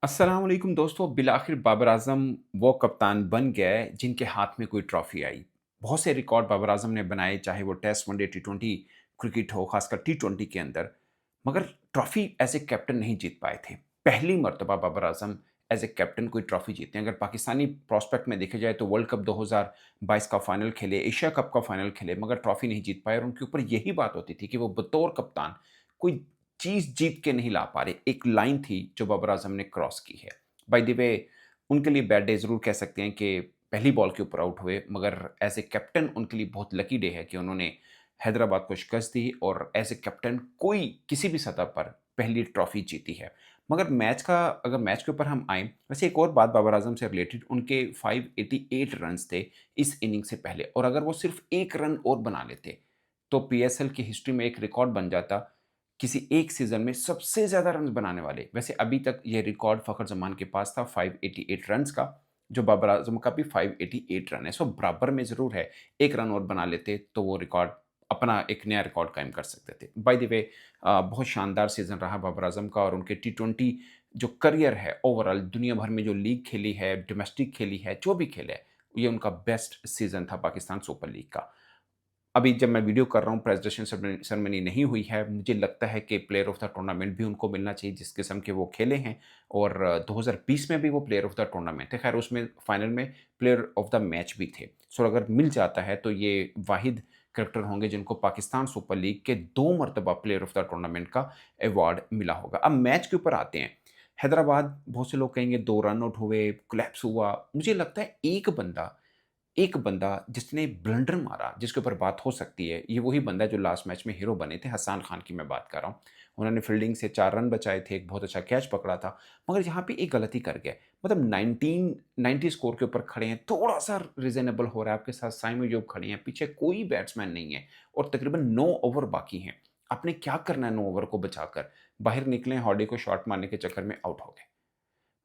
अस्सलाम वालेकुम दोस्तों, बिलाखिर बाबर आज़म वो कप्तान बन गए जिनके हाथ में कोई ट्रॉफ़ी आई। बहुत से रिकॉर्ड बाबर आज़म ने बनाए, चाहे वो टेस्ट, वनडे, टी20 क्रिकेट हो, ख़ासकर टी20 के अंदर, मगर ट्रॉफ़ी एज़ ए कैप्टन नहीं जीत पाए थे। पहली मर्तबा बाबर आज़म एज़ ए कैप्टन कोई ट्रॉफ़ी जीते हैं। अगर पाकिस्तानी प्रोस्पेक्ट में देखा जाए तो वर्ल्ड कप 2022 का फ़ाइनल खेले, एशिया कप का फ़ाइनल खेले, मगर ट्रॉफ़ी नहीं जीत पाए और उनके ऊपर यही बात होती थी कि वो बतौर कप्तान कोई चीज़ जीत के नहीं ला पा रहे। एक लाइन थी जो बाबर आज़म ने क्रॉस की है। बाय द वे, उनके लिए बैड डे ज़रूर कह सकते हैं कि पहली बॉल के ऊपर आउट हुए, मगर एज़ ए कैप्टन उनके लिए बहुत लकी डे है कि उन्होंने हैदराबाद को शिकस्त दी और एज़ ए कैप्टन कोई किसी भी सतह पर पहली ट्रॉफ़ी जीती है। मगर अगर मैच के ऊपर हम आएँ, वैसे एक और बात बाबर आज़म से रिलेटेड, उनके 588 रन्स थे इस इनिंग से पहले, और अगर वो सिर्फ़ 1 रन और बना लेते, तो पीएसएल की हिस्ट्री में एक रिकॉर्ड बन जाता, किसी एक सीज़न में सबसे ज़्यादा रन्स बनाने वाले। वैसे अभी तक ये रिकॉर्ड फ़खर जमान के पास था 588 रन्स का, जो बाबर आज़म का भी 588 रन है। सो बराबर में ज़रूर है, 1 रन और बना लेते तो वो रिकॉर्ड अपना एक नया रिकॉर्ड कायम कर सकते थे। बाय द वे, बहुत शानदार सीज़न रहा बाबर आज़म का, और उनके टी20 जो करियर है ओवरॉल, दुनिया भर में जो लीग खेली है, डोमेस्टिक खेली है, जो भी खेला है, ये उनका बेस्ट सीज़न था पाकिस्तान सुपर लीग का। अभी जब मैं वीडियो कर रहा हूँ, प्रेज़ेंटेशन सेरेमनी नहीं हुई है। मुझे लगता है कि प्लेयर ऑफ़ द टूर्नामेंट भी उनको मिलना चाहिए जिस किस्म के वो खेले हैं, और 2020 में भी वो प्लेयर ऑफ़ द टूर्नामेंट थे। ख़ैर उसमें फाइनल में प्लेयर ऑफ़ द मैच भी थे। सो अगर मिल जाता है तो ये वाहिद क्रिकेटर होंगे जिनको पाकिस्तान सुपर लीग के 2 मर्तबा प्लेयर ऑफ़ द टूर्नामेंट का अवार्ड मिला होगा। अब मैच के ऊपर आते हैं। हैदराबाद, बहुत से लोग कहेंगे 2 रन आउट हुए, कोलैप्स हुआ। मुझे लगता है एक बंदा जिसने ब्लंडर मारा, जिसके ऊपर बात हो सकती है, ये वही बंदा है जो लास्ट मैच में हीरो बने थे, हसान खान की मैं बात कर रहा हूँ। उन्होंने फील्डिंग से 4 रन बचाए थे, एक बहुत अच्छा कैच पकड़ा था, मगर यहाँ पे एक गलती कर गए। मतलब 1990 स्कोर के ऊपर खड़े हैं, थोड़ा-सा रीज़नेबल हो रहा है, आपके साथ साइम अयूब खड़े हैं, पीछे कोई बैट्समैन नहीं है और तकरीबन 9 ओवर बाकी हैं। आपने क्या करना है 9 ओवर को बचाकर? बाहर निकले, हार्डी को शॉट मारने के चक्कर में आउट हो गए।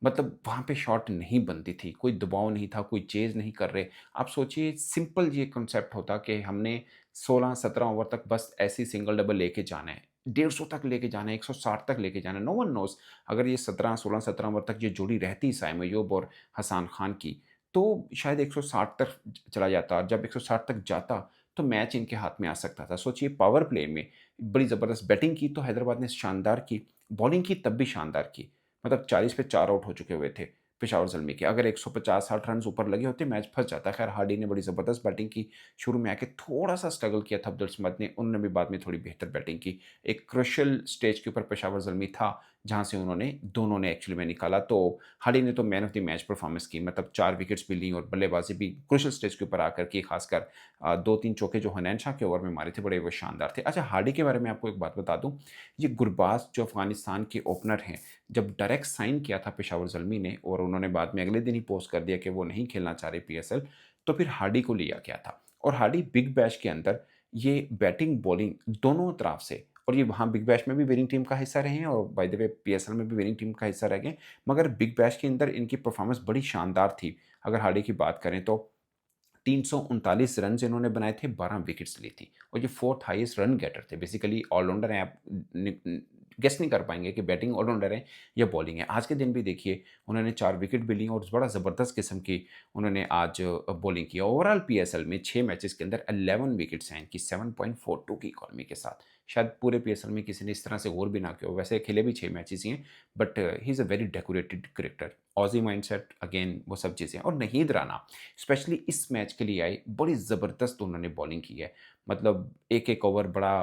मतलब वहाँ पे शॉट नहीं बनती थी, कोई दबाव नहीं था, कोई चेज़ नहीं कर रहे। आप सोचिए, सिंपल ये कॉन्सेप्ट होता कि हमने 16-17 ओवर तक बस ऐसे ही सिंगल डबल लेके जाना है, 150 तक लेके जाना है, 160 तक लेके जाना है। नो वन नोज़, अगर ये 16-17 ओवर तक ये जोड़ी रहती साइम अयूब और हसान खान की, तो शायद 160 तक चला जाता। जब 160 तक जाता, तो मैच इनके हाथ में आ सकता था। सोचिए, पावर प्ले में बड़ी ज़बरदस्त बैटिंग की तो हैदराबाद ने शानदार की, बॉलिंग की तब भी शानदार की। मतलब 40 पे 4 आउट हो चुके हुए थे पेशावर ज़ल्मी के। अगर 150-60 रन्स ऊपर लगे होते, मैच फँस जाता। ख़ैर हार्डी ने बड़ी ज़बरदस्त बैटिंग की। शुरू में आके थोड़ा-सा स्ट्रगल किया था अब्दुल समद ने, उन्होंने भी बाद में थोड़ी बेहतर बैटिंग की। एक क्रूशियल स्टेज के ऊपर पेशावर ज़ल्मी था, जहाँ से उन्होंने दोनों ने एक्चुअली में निकाला। तो हार्डी ने तो man of the match performance की, मतलब 4 विकेट्स भी लीं और बल्लेबाज़ी भी क्रूशियल स्टेज के ऊपर आकर की, ख़ासकर 2-3 चौके जो हनैन शाह के ओवर में मारे थे, बड़े वो शानदार थे। अच्छा, हार्डी के बारे में आपको एक बात बता दूँ, ये गुरबाज़ जो अफ़गानिस्तान के ओपनर हैं, जब डायरेक्ट साइन किया था पेशावर ज़ल्मी ने और उन्होंने बाद में अगले दिन ही पोस्ट कर दिया कि वो नहीं खेलना चाह रहे पीएसएल, तो फिर हार्डी को लिया गया था। और हार्डी बिग बैश के अंदर ये बैटिंग, बॉलिंग दोनों तरफ से, और ये वहाँ बिग बैश में भी विनिंग टीम का हिस्सा रहे हैं और बाय द वे पीएसएल में भी विनिंग टीम का हिस्सा रह गए। मगर बिग बैश के अंदर इनकी परफ़ॉर्मेंस बड़ी शानदार थी। अगर हार्डी की बात करें तो 339 रन्स इन्होंने बनाए थे, 12 विकेट्स ली थी, और ये 4th हाईएस्ट रन गेटर थे। बेसिकली ऑलराउंडर हैं, आप गेस नहीं कर पाएँगे कि बैटिंग ऑलराउंडर हैं या बॉलिंग है। आज के दिन भी देखिए, उन्होंने 4 विकेट भी ली और बड़ा ज़बरदस्त किस्म की उन्होंने आज बॉलिंग की। ओवरऑल पीएसएल में 6 मैचेस के अंदर 11 विकेट्स हैं इनकी 7.42 की इकॉनमी के साथ। शायद पूरे पीएसएल में किसी ने इस तरह से गौर भी ना किया हो। वैसे खेले भी 6 मैचेस ही हैं, but he is a very decorated cricketer. Aussie mindset, again वो सब चीज़ें। और नहीद राना स्पेशली इस मैच के लिए आए, बड़ी ज़बरदस्त उन्होंने बॉलिंग की है। मतलब एक-एक ओवर बड़ा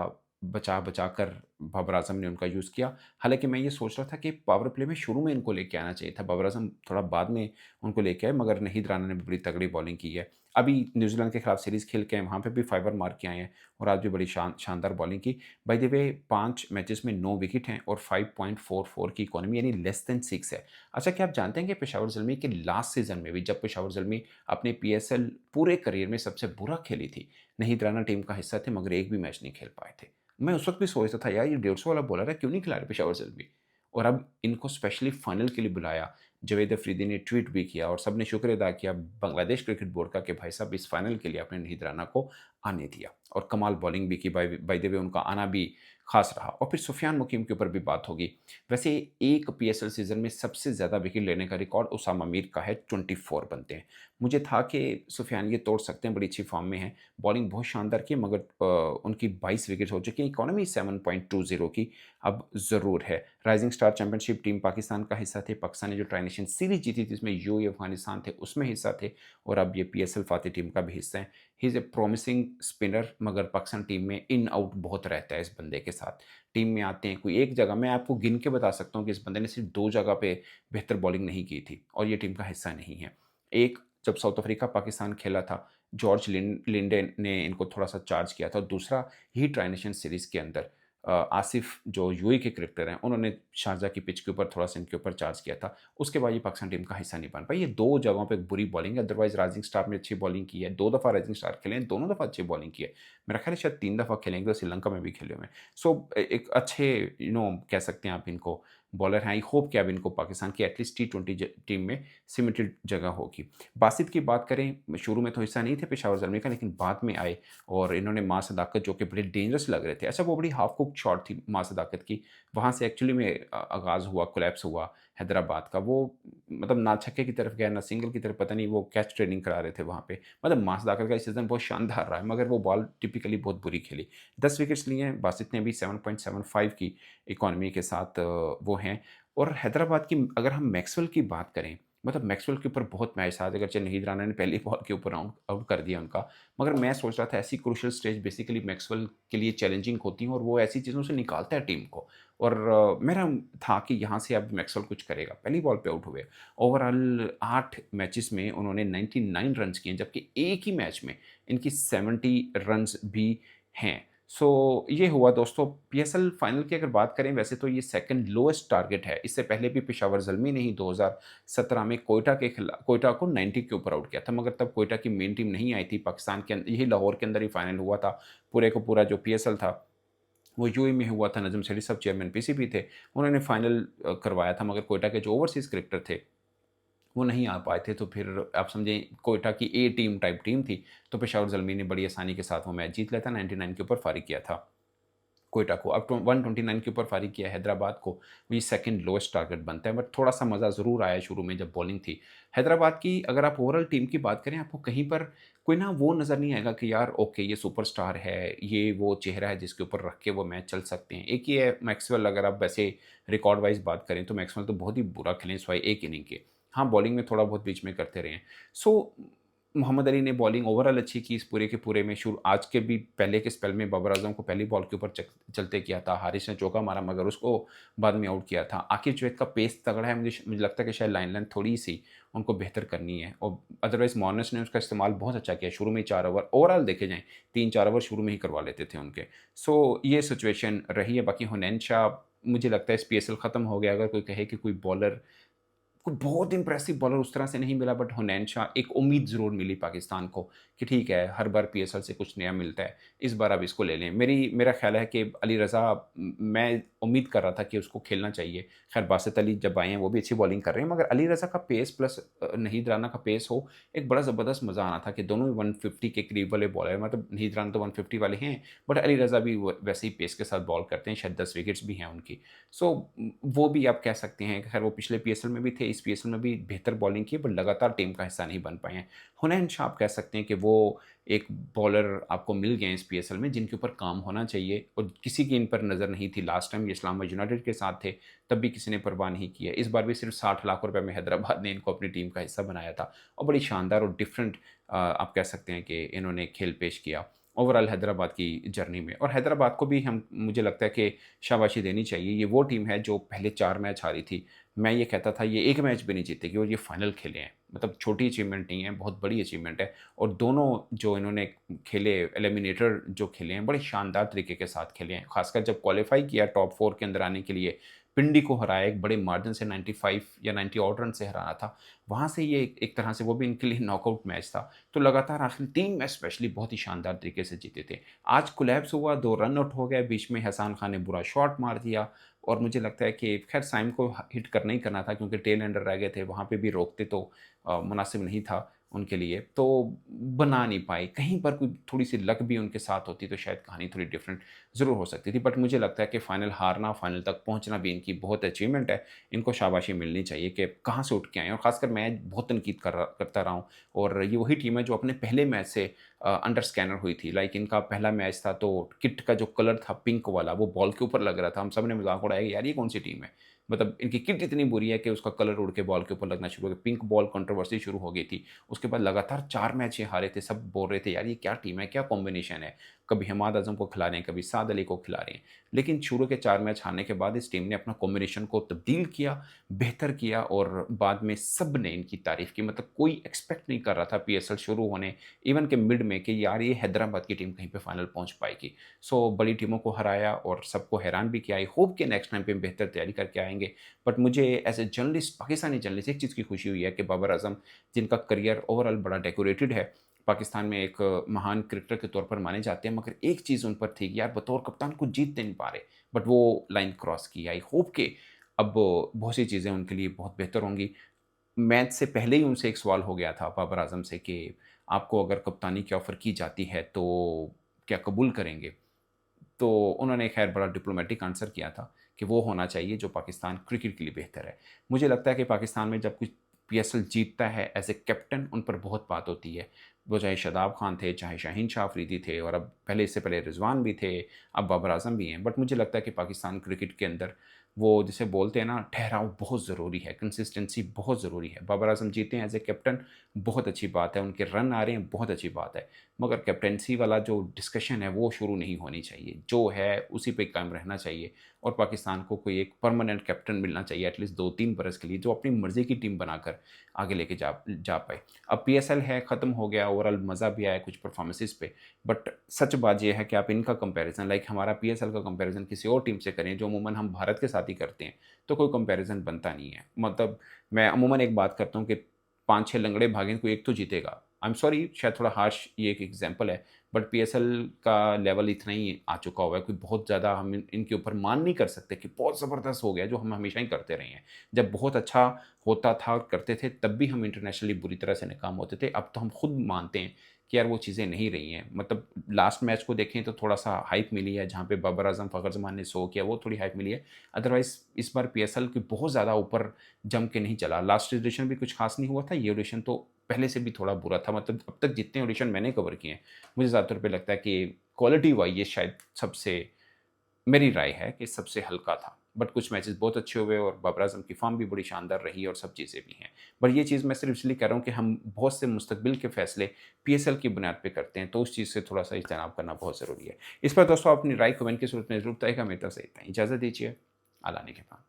बचा-बचा कर बाबर आज़म ने उनका यूज़ किया। हालाँकि मैं ये सोच रहा था कि पावर प्ले में शुरू में इनको लेके आना चाहिए था। बाबर आज़म थोड़ा बाद में उनको लेके आए, मगर नहीद राना ने भी बड़ी तगड़ी बॉलिंग की है। अभी न्यूज़ीलैंड के खिलाफ सीरीज़ खेल के आए, वहाँ पे भी 5 मार के आए हैं और आज भी बड़ी शानदार बॉलिंग की। बाय द वे, 5 मैचेज़ में 9 विकेट हैं और 5.44 की इकॉनमी, यानी लेस देन 6 है। अच्छा, क्या आप जानते हैं कि पेशावर ज़ल्मी के लास्ट सीज़न में भी, जब पेशावर ज़ल्मी अपने पीएसएल पूरे करियर में सबसे बुरा खेली थी, नहीद राना टीम का हिस्सा थे, मगर एक भी मैच नहीं खेल पाए थे। मैं उस वक़्त भी सोचता था, यार ये 150 वाला बॉलर है, क्यों नहीं खिला रहे पेशावर ज़ल्मी? और अब इनको स्पेशली फाइनल के लिए बुलाया। जावेद अफरीदी ने ट्वीट भी किया और सबने शुक्र अदा किया बांग्लादेश क्रिकेट बोर्ड का कि भाई साहब, इस फाइनल के लिए आपने नहीद राना को आने दिया। और कमाल बॉलिंग भी की, बाय बाय द वे उनका आना भी ख़ास रहा। और फिर सुफ़ियान मुकीम के ऊपर भी बात होगी। वैसे एक पीएसएल सीज़न में सबसे ज़्यादा विकेट लेने का रिकॉर्ड उसामा मीर का है, 24 बनते हैं। मुझे था कि सुफ़ियान ये तोड़ सकते हैं, बड़ी अच्छी फ़ॉर्म में हैं। बॉलिंग बहुत शानदार की, मगर उनकी 22 विकेट हो चुकी हैं। इकॉनमी 7.20 की अब ज़रूर है। Rising star championship team Pakistan का हिस्सा थे। पाकिस्तान ने जो ट्राई नेशन सीरीज़ जीती थी, इसमें यूएई अफ़गानिस्तान थे, उसमें हिस्सा थे, और अब ये पीएसएल फ़ातेह टीम का भी हिस्सा हैं। He is a promising spinner, मगर पाकिस्तान टीम में इन आउट बहुत रहता है इस बंदे के साथ। टीम में आते हैं, कोई एक जगह मैं आपको गिन के बता सकता हूँ कि इस बंदे ने सिर्फ़ 2 जगह पे बेहतर बॉलिंग नहीं की थी, और ये टीम का हिस्सा नहीं है। एक, जब साउथ अफ्रीका पाकिस्तान खेला था, जॉर्ज लिंडे ने इनको थोड़ा-सा चार्ज किया था, और दूसरा यही ट्राई नेशन सीरीज़ के अंदर आसिफ जो यूएई के क्रिकेटर हैं, उन्होंने शारजाह की पिच के ऊपर थोड़ा-सा इनके ऊपर चार्ज किया था। उसके बाद ये पाकिस्तान टीम का हिस्सा नहीं बन पाई। ये 2 जगहों पे बुरी बॉलिंग है, अदरवाइज़ राइज़िंग स्टार में अच्छी बॉलिंग की है। 2 दफ़ा राइज़िंग स्टार खेले हैं, दोनों दफ़ा अच्छी बॉलिंग की है। मेरा ख़्याल है शायद 3 दफ़ा खेलेंगे, और श्रीलंका में भी खेले हुए हैं। सो एक अच्छे कह सकते हैं आप इनको बॉलर हैं। आई होप कि अब इनको पाकिस्तान की एटलीस्ट टी20 टीम में सिमेंटेड जगह होगी। बासित की बात करें, शुरू में तो हिस्सा नहीं थे पेशावर ज़ल्मी का, लेकिन बाद में आए और इन्होंने मां सदाकत, जो कि बड़े डेंजरस लग रहे थे। अच्छा, वो बड़ी हाफ कुक शॉट थी मां सदाकत की, वहाँ से एक्चुअली में आगाज़ हुआ, कोलैप्स हुआ हैदराबाद का। वो मतलब ना छक्के की तरफ गया, ना सिंगल की तरफ, पता नहीं वो कैच ट्रेनिंग करा रहे थे वहाँ पे। मतलब मां सदाकत का इस सीज़न बहुत शानदार रहा है, मगर वो बॉल टिपिकली बहुत बुरी खेली। 10 विकेट्स लिए हैं, बासित ने भी 7.75 की इकॉनमी के साथ वो हैं। और हैदराबाद की अगर हम मैक्सवेल की बात करें, मतलब मैक्सवेल के ऊपर बहुत मैच था, अगरचे नाहीद राणा ने पहली बॉल के ऊपर आउट आउट कर दिया उनका। मगर मैं सोच रहा था ऐसी क्रूशियल स्टेज बेसिकली मैक्सवेल के लिए चैलेंजिंग होती हैं, और वो ऐसी चीज़ों से निकालता है टीम को। और मेरा था कि यहाँ से अब मैक्सवेल कुछ करेगा। पहली बॉल पे आउट हुए। ओवरऑल 8 मैचेस में उन्होंने 99 रन्स किए, जबकि एक ही मैच में इनकी 70 रन्स भी हैं। सो ये हुआ दोस्तों पीएसएल फाइनल की अगर बात करें, वैसे तो ये सेकंड लोएस्ट टारगेट है। इससे पहले भी पेशावर ज़ल्मी ने ही 2017 में कोयटा को 90 के ऊपर आउट किया था, मगर तब कोयटा की मेन टीम नहीं आई थी पाकिस्तान के यही लाहौर के अंदर ही फाइनल हुआ था। पूरे का पूरा जो पीएसएल था वो यूएई में हुआ था। नजम सेठी साहब चेयरमैन पीसीबी थे, उन्होंने फाइनल करवाया था, मगर कोयटा के जो ओवरसीज़ क्रिकेटर थे वो नहीं आ पाए थे। तो फिर आप समझें कोयटा की ए टीम टाइप टीम थी, तो पेशावर ज़ल्मी ने बड़ी आसानी के साथ वो मैच जीत लिया था, 99 के ऊपर फारिग किया था कोयटा को। अब 129 के ऊपर फारिग किया हैदराबाद को, ये सेकंड लोएस्ट टारगेट बनता है। बट थोड़ा-सा मज़ा ज़रूर आया शुरू में जब बॉलिंग थी। हैदराबाद की अगर आप ओवरऑल टीम की बात करें, आपको कहीं पर कोई ना वो नज़र नहीं आएगा कि यार ओके ये सुपरस्टार है, ये वो चेहरा है जिसके ऊपर रख के वो मैच चल सकते हैं। एक ही है मैक्सवेल, अगर आप वैसे रिकॉर्ड वाइज़ बात करें तो मैक्सवेल तो बहुत ही बुरा खेले हैं सिवाय एक इनिंग के। हाँ, बॉलिंग में थोड़ा बहुत बीच में करते रहे हैं। सो मोहम्मद अली ने बॉलिंग ओवरऑल अच्छी की इस पूरे के पूरे में। शुरू आज के भी पहले के स्पेल में बाबर आज़म को पहली बॉल के ऊपर चलते किया था। हारिस ने चौका मारा, मगर उसको बाद में आउट किया था। आकिब जवेद का पेस तगड़ा है, मुझे लगता है कि शायद लाइन थोड़ी-सी उनको बेहतर करनी है, और अदरवाइज़ मॉर्नस ने उसका इस्तेमाल बहुत अच्छा किया। शुरू में ही 4 ओवर ओवरऑल देखे जाएँ, 3-4 ओवर शुरू में ही करवा लेते थे उनके। सो ये सिचुएशन रही है। बाकी हुनैन शाह, मुझे लगता है इस पीएसएल खत्म हो गया। अगर कोई कहे कि कोई बॉलर, कोई बहुत इम्प्रेसिव बॉलर उस तरह से नहीं मिला, बट हुनैन शाह एक उम्मीद ज़रूर मिली पाकिस्तान को कि ठीक है, हर बार पीएसएल से कुछ नया मिलता है, इस बार अब इसको ले लें। मेरा ख़्याल है कि अली रज़ा, मैं उम्मीद कर रहा था कि उसको खेलना चाहिए। ख़ैर बासित अली जब आए हैं वो भी अच्छी बॉलिंग कर रहे हैं, मगर अली रज़ा का पेस प्लस नहीद राना का पेस हो, एक बड़ा ज़बरदस्त मज़ा आना था कि दोनों ही 150 के करीब वाले बॉलर हैं। मतलब नहीद राना तो 150 वाले हैं, बट अली रज़ा भी वैसे ही पेस के साथ बॉल करते हैं। शायद 10 विकेट्स भी हैं उनकी। सो वो भी आप कह सकते हैं कि खैर वो पिछले पीएसएल में भी थे, इस पीएसएल में भी बेहतर बॉलिंग की, बट लगातार टीम का हिस्सा नहीं बन पाए हैं। हुनैन शाह आप कह सकते हैं कि वो एक बॉलर आपको मिल गए हैं इस पीएसएल में जिनके ऊपर काम होना चाहिए, और किसी की इन पर नज़र नहीं थी। लास्ट टाइम ये इस्लामाबाद यूनाइटेड के साथ थे, तब भी किसी ने परवाह नहीं किया। इस बार भी सिर्फ 60 लाख रुपए में हैदराबाद ने इनको अपनी टीम का हिस्सा बनाया था, और बड़ी शानदार और डिफरेंट आप कह सकते हैं कि इन्होंने खेल पेश किया ओवरऑल हैदराबाद की जर्नी में। और हैदराबाद को भी हम मुझे लगता है कि शाबाशी देनी चाहिए। ये वो टीम है जो पहले 4 मैच हारी थी। मैं ये कहता था ये एक मैच भी नहीं जीतेगी, और ये फाइनल खेले हैं। मतलब छोटी अचीवमेंट नहीं है, बहुत बड़ी अचीवमेंट है। और दोनों जो इन्होंने खेले एलिमिनेटर जो खेले हैं, बड़े शानदार तरीके के साथ खेले हैं। ख़ासकर जब क्वालीफाई किया टॉप 4 के अंदर आने के लिए, पिंडी को हराया एक बड़े मार्जिन से, 95 या 90 ऑड रन से हराना था। वहाँ से ये एक तरह से वो भी इनके लिए नॉकआउट मैच था। तो लगातार आखिरी 3 मैच स्पेशली बहुत ही शानदार तरीके से जीते थे। आज कोलैप्स हुआ, 2 रन आउट हो गए, बीच में हसन खान ने बुरा शॉट मार दिया, और मुझे लगता है कि खैर साइम को हिट करना ही करना था, क्योंकि टेल एंडर रह गए थे, वहाँ पे भी रोकते तो मुनासिब नहीं था। उनके लिए, तो बना नहीं पाए। कहीं पर कोई थोड़ी-सी लक भी उनके साथ होती तो शायद कहानी थोड़ी डिफरेंट ज़रूर हो सकती थी। बट मुझे लगता है कि फाइनल हारना, फाइनल तक पहुँचना भी इनकी बहुत अचीवमेंट है। इनको शाबाशी मिलनी चाहिए कि कहाँ से उठ के आए हैं, और ख़ासकर मैं बहुत तनकीद करता रहा हूँ, और ये वही टीम है जो अपने पहले मैच से अंडर स्कैनर हुई थी। लाइक इनका पहला मैच था तो किट का जो कलर था पिंक वाला, वो बॉल के ऊपर लग रहा था। हम सब ने मज़ाक उड़ाया कि यार ये कौन-सी टीम है? मतलब इनकी किट इतनी बुरी है कि उसका कलर उड़ के बॉल के ऊपर लगना शुरू हो गया। पिंक बॉल कंट्रोवर्सी शुरू हो गई थी। उसके बाद लगातार 4 मैच ये हारे थे। सब बोल रहे थे यार ये क्या टीम है, क्या कॉम्बिनेशन है? कभी हमाद आज़म को खिला रहे हैं, कभी साद अली को खिला रहे हैं। लेकिन शुरू के 4 मैच हारने के बाद इस टीम ने अपना कॉम्बिनेशन को तब्दील किया, बेहतर किया, और बाद में सबने इनकी तारीफ़ की। मतलब कोई एक्सपेक्ट नहीं कर रहा था पीएसएल शुरू होने इवन के मिड में कि यार ये हैदराबाद की टीम कहीं पे फाइनल पहुँच पाएगी। सो बड़ी टीमों को हराया और सबको हैरान भी किया। आई होप कि नेक्स्ट टाइम पे बेहतर तैयारी करके आएँगे। बट मुझे as a journalist, Pakistani journalist, एक चीज़ की खुशी हुई है कि बाबर आज़म, जिनका करियर ओवरऑल बड़ा डेकोरेटेड है, पाकिस्तान में एक महान क्रिकेटर के तौर पर माने जाते हैं, मगर एक चीज़ उन पर थी कि यार बतौर कप्तान कुछ जीत नहीं पा रहे, बट वो लाइन क्रॉस की। आई होप कि अब बहुत सी चीज़ें उनके लिए बहुत बेहतर होंगी। मैच से पहले ही उनसे एक सवाल हो गया था बाबर आज़म से कि आपको अगर कप्तानी की ऑफ़र की जाती है तो क्या कबूल करेंगे? तो उन्होंने ख़ैर बड़ा डिप्लोमैटिक आंसर किया था कि वो होना चाहिए जो पाकिस्तान क्रिकेट के लिए बेहतर है। मुझे लगता है कि पाकिस्तान में जब कुछ पीएसएल जीतता है एज़ ए कैप्टन, उन पर बहुत बात होती है। वो चाहे शादाब खान थे, चाहे शाहीन शाह अफरीदी थे, और अब पहले, इससे पहले रिज़वान भी थे, अब बाबर आज़म भी हैं। बट मुझे लगता है कि पाकिस्तान क्रिकेट के अंदर वो जिसे बोलते हैं ना, ठहराव बहुत ज़रूरी है, कंसिस्टेंसी बहुत ज़रूरी है। बाबर आज़म जीते हैं एज़ ए कैप्टन, बहुत अच्छी बात है, उनके रन आ रहे हैं, बहुत अच्छी बात है। मगर कैप्टेंसी वाला जो डिस्कशन है वो शुरू नहीं होनी चाहिए। जो है उसी पे कायम रहना चाहिए, और पाकिस्तान को कोई एक परमानेंट कैप्टन मिलना चाहिए एटलीस्ट 2-3 बरस के लिए, जो अपनी मर्ज़ी की टीम बनाकर आगे लेके जा जा पाए। अब पीएसएल है, ख़त्म हो गया, ओवरऑल मज़ा भी आया कुछ परफॉर्मेंसेस पे, बट सच बात ये है कि आप इनका कंपैरिज़न, लाइक हमारा पीएसएल का कंपैरिज़न किसी और टीम से करें जो अमूमन हम भारत के साथ ही करते हैं, तो कोई कंपैरिज़न बनता नहीं है। मतलब मैं अमूमन एक बात करता हूँ कि 5-6 लंगड़े भागें, कोई एक तो जीतेगा। आई एम सॉरी, शायद थोड़ा हार्श ये एक एग्जांपल है, बट पीएसएल का लेवल इतना ही आ चुका हुआ है, कोई बहुत ज़्यादा हम इनके ऊपर मान नहीं कर सकते कि बहुत ज़बरदस्त हो गया, जो हम हमेशा ही करते रहे हैं। जब बहुत अच्छा होता था और करते थे, तब भी हम इंटरनेशनली बुरी तरह से नाकाम होते थे। अब तो हम खुद मानते हैं कि यार वो चीज़ें नहीं रही हैं। मतलब लास्ट मैच को देखें तो थोड़ा-सा हाइप मिली है, जहाँ पे बाबर आज़म, फ़खर ज़मान ने 100 किया, वो थोड़ी हाइप मिली है। अदरवाइज़ इस बार पीएसएल कोई बहुत ज़्यादा ऊपर जम के नहीं चला। लास्ट एडिशन भी कुछ ख़ास नहीं हुआ था, ये एडिशन तो पहले से भी थोड़ा बुरा था। मतलब अब तक जितने ऑडिशन मैंने कवर किए हैं, मुझे ज़्यादातर पे लगता है कि क्वालिटी वाइज़ ये शायद सबसे, मेरी राय है कि सबसे हल्का था। बट कुछ मैचेस बहुत अच्छे हुए, और बाबर आज़म की फ़ॉर्म भी बड़ी शानदार रही, और सब चीज़ें भी हैं। बट ये चीज़ मैं सिर्फ़ इसलिए कह रहा हूँ कि हम बहुत से मुस्तकबिल के फ़ैसले पीएसएल की बुनियाद पे करते हैं, तो उस चीज़ से थोड़ा-सा इज्तनाब करना बहुत ज़रूरी है। इस पर दोस्तों अपनी राय कमेंट की सूरत में ज़रूर तय करें। मेरी तरफ से इतना ही। इजाज़त दीजिए। अल्लाह ने के बाद।